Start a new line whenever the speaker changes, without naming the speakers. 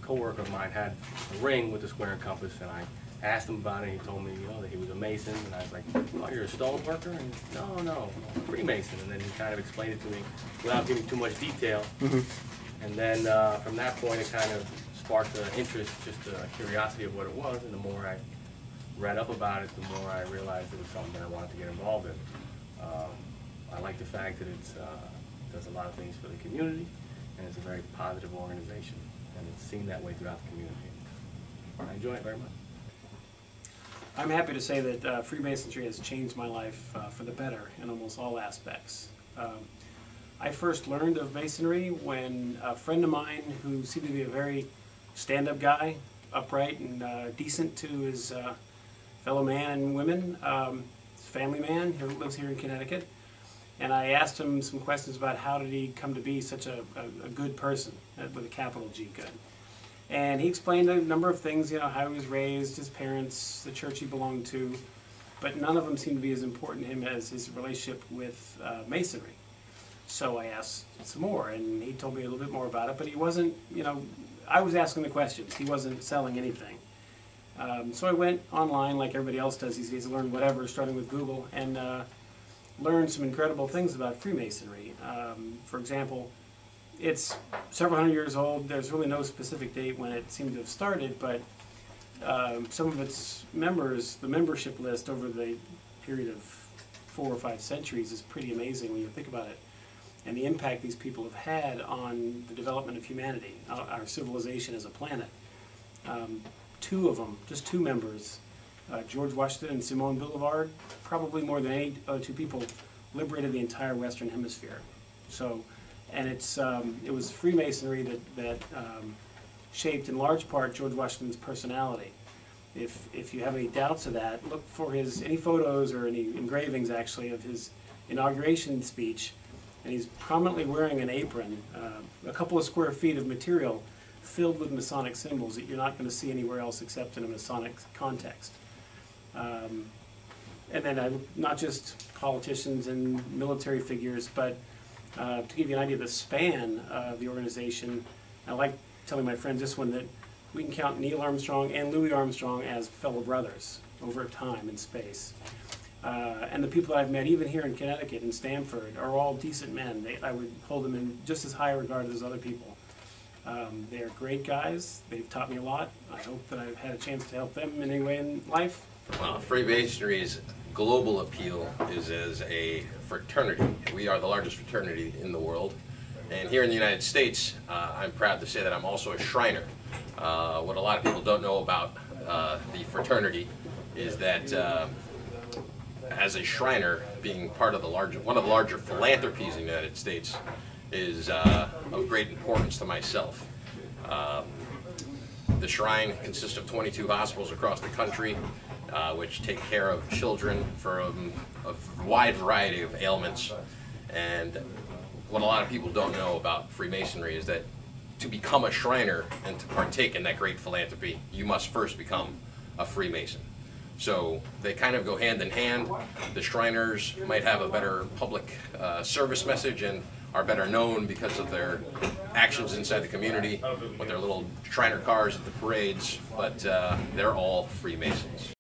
coworker of mine had a ring with the square and compass, and I asked him about it, and he told me, you know, that he was a Mason, and I was like, oh, you're a stone worker? And no, I'm a Freemason. And then he kind of explained it to me without giving too much detail. And then from that point, it kind of sparked an interest, just a curiosity of what it was, and the more I read up about it, the more I realized it was something that I wanted to get involved in. I like the fact that it does a lot of things for the community, and it's a very positive organization, and it's seen that way throughout the community. I enjoy it very much.
I'm happy to say that Freemasonry has changed my life for the better in almost all aspects. I first learned of Masonry when a friend of mine who seemed to be a very stand-up guy, upright and decent to his fellow man and women, family man who lives here in Connecticut, and I asked him some questions about how did he come to be such a good person, with a capital G, good. And he explained a number of things, you know, how he was raised, his parents, the church he belonged to, but none of them seemed to be as important to him as his relationship with Masonry. So I asked some more, and he told me a little bit more about it, but he wasn't, you know, I was asking the questions. He wasn't selling anything. So I went online like everybody else does these days to learn whatever, starting with Google, and learned some incredible things about Freemasonry. For example, it's several hundred years old. There's really no specific date when it seemed to have started, but some of its members, the membership list over the period of 4 or 5 centuries is pretty amazing when you think about it, and the impact these people have had on the development of humanity, our civilization as a planet. 2 of them, just 2 members, George Washington and Simon Boulevard, probably more than any other 2 people, liberated the entire Western Hemisphere. So, and it was Freemasonry that shaped in large part George Washington's personality. If you have any doubts of that, look for any photos or any engravings actually of his inauguration speech, and he's prominently wearing an apron, a couple of square feet of material filled with Masonic symbols that you're not going to see anywhere else except in a Masonic context. And then not just politicians and military figures, but to give you an idea of the span of the organization, I like telling my friends this one, that we can count Neil Armstrong and Louis Armstrong as fellow brothers over time and space. And the people that I've met, even here in Connecticut and Stamford, are all decent men. I would hold them in just as high regard as other people. They are great guys. They've taught me a lot. I hope that I've had a chance to help them in any way in life.
Freemasonry's global appeal is as a fraternity. We are the largest fraternity in the world. And here in the United States, I'm proud to say that I'm also a Shriner. What a lot of people don't know about the fraternity is that as a Shriner, being part of one of the larger philanthropies in the United States, is of great importance to myself. The Shrine consists of 22 hospitals across the country, which take care of children from a wide variety of ailments. And what a lot of people don't know about Freemasonry is that to become a Shriner and to partake in that great philanthropy, you must first become a Freemason. So they kind of go hand in hand. The Shriners might have a better public service message and are better known because of their actions inside the community with their little Shriner cars at the parades, but they're all Freemasons.